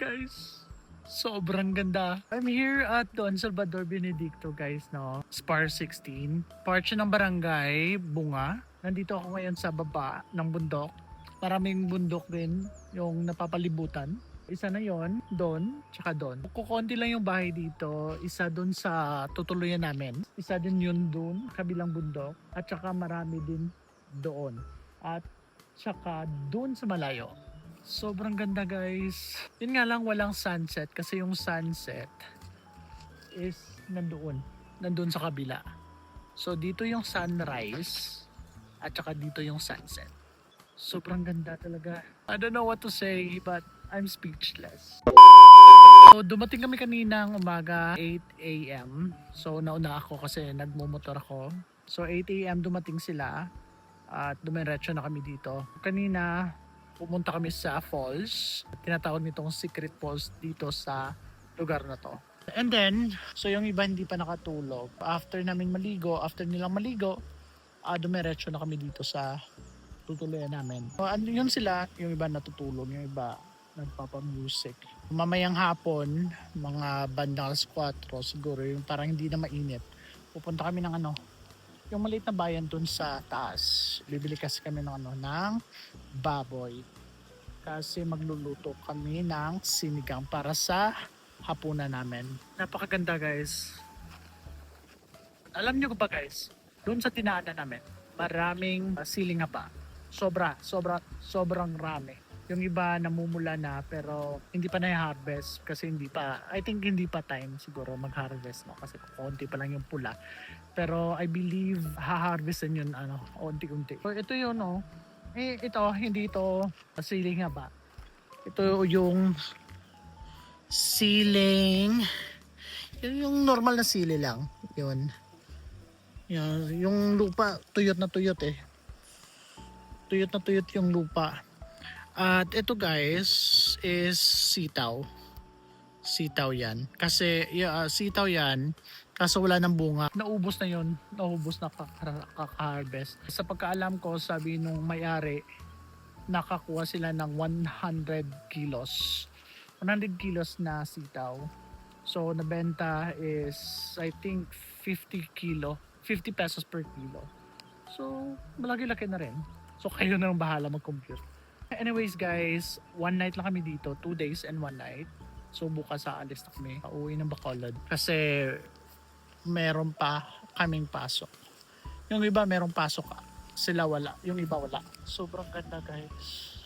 guys. Sobrang ganda. I'm here at Don Salvador Benedicto guys, no? Spar 16. Part siya ng barangay, Bunga. Nandito ako ngayon sa baba ng bundok. Maraming bundok din yung napapalibutan. Isa na yon, Don, tsaka Don. Kukunti lang yung bahay dito. Isa doon sa tutuluyan namin. Isa din yun doon, kabilang bundok. At tsaka marami din doon. At tsaka doon sa malayo. Sobrang ganda guys. Yun nga lang walang sunset kasi yung sunset is nandoon sa kabila. So dito yung sunrise at saka dito yung sunset. Sobrang ganda talaga. I don't know what to say but I'm speechless. So dumating kami kaninang umaga 8 a.m. So nauna ako kasi nagmumotor ako. So 8 a.m. dumating sila at dumiretso na kami dito. Kanina pumunta kami sa falls. Tinatawag nitong secret falls dito sa lugar na to. And then, so yung iba hindi pa nakatulog. After nilang maligo, dumiretso na kami dito sa tutuluyan namin. So, yun sila, yung iba natutulog, yung iba nagpapa-music. Mamayang hapon, mga bandang 4 siguro, yung parang hindi na mainit. Pupunta kami ng yung maliit na bayan dun sa taas. Bibili kasi kami ng baboy. Kasi magluluto kami ng sinigang para sa hapunan namin. Napakaganda guys. Alam nyo ba guys, dun sa tinaanan namin, maraming siling pa. Sobrang rami. Yung iba namumula na pero hindi pa na-harvest kasi I think hindi pa time siguro mag-harvest no kasi konti pa lang yung pula. Pero I believe ha-harvestin yun unti-unti. So ito yun ito hindi ito siling ba. Ito yung siling yung normal na sili lang. Yun. Yung lupa tuyot na tuyot eh. Tuyot na tuyot yung lupa. At ito guys is sitaw. Sitaw yan. Kasi sitaw yan. Kaso wala ng bunga. Naubos na yun. Naubos na kaka-harvest. Sa pagkaalam ko, sabi nung may-ari, nakakuha sila ng 100 kilos. 100 kilos na sitaw. So, nabenta is, I think, 50 pesos per kilo. So, malaki-laki na rin. So, kayo na lang bahala mag-compute. Anyways guys, one night lang kami dito, 2 days and 1 night. So bukas aalis na kami, uuwi ng Bacolod. Kasi meron pa kaming pasok. Yung iba merong pasok sila wala, yung iba wala. Sobrang ganda guys.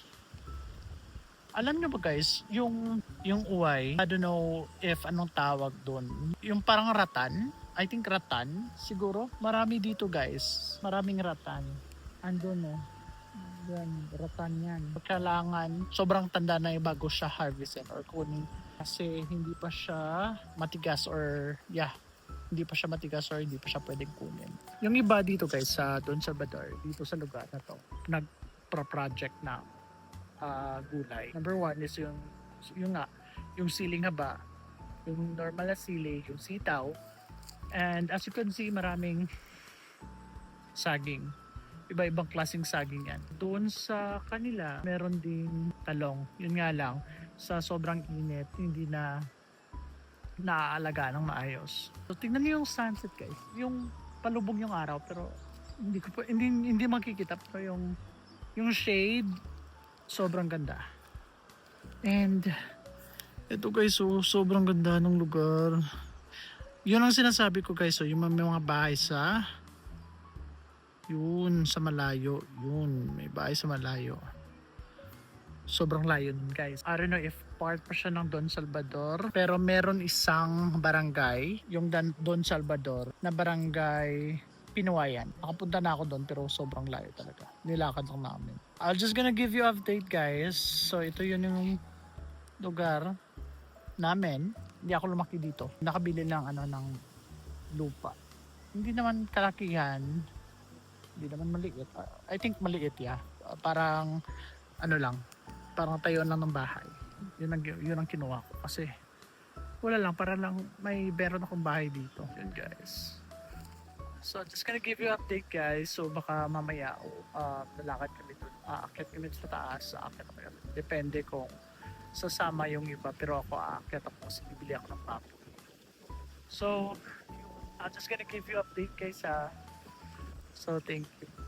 Alam nyo ba guys, yung uway, I don't know if anong tawag doon. Yung parang ratan, I think ratan, siguro. Marami dito guys, maraming ratan. Andun yan, ratan yan. Kailangan sobrang tanda na bago siya harvestin or kunin kasi hindi pa siya matigas or hindi pa siya matigas or hindi pa siya pwedeng kunin. Yung iba dito guys sa Don Salvador, dito sa lugar na to, nagpa-project na gulay. Number 1 is yung siling haba, yung normal na sili, yung sitaw, and as you can see maraming saging. Iba-ibang klaseng saging yan. Doon sa kanila, meron ding talong. Yun nga lang, sa sobrang init, hindi na naaalaga ng maayos. So, tingnan niyo yung sunset guys. Yung palubog yung araw, pero hindi makikita. Pero yung shade, sobrang ganda. And, ito guys, sobrang ganda ng lugar. Yun ang sinasabi ko guys, yung may mga bahay sa sa malayo, may bahay sa malayo. Sobrang layo nun guys. I don't know if part pa siya ng Don Salvador, pero meron isang barangay, yung Don Salvador, na barangay Pinuwayan. Nakapunta na ako doon pero sobrang layo talaga. Nilakad lang namin. I'll just gonna give you update guys. So ito yun yung lugar namin. Hindi ako lumaki dito. Nakabili lang ng lupa. Hindi naman kalakihan. Hindi naman maliit. I think maliit parang parang tayuan lang ng bahay. Yun ang kinuha ko kasi wala lang, para lang may meron akong bahay dito. Yun guys. So just gonna give you update guys. So baka mamaya lalakad kami doon. Aakyat kami sa taas. Depende kung sasama yung iba, pero ako aakyat ako kasi bibili ako ng papo. So, I'm just gonna give you update guys ha. So, thank you.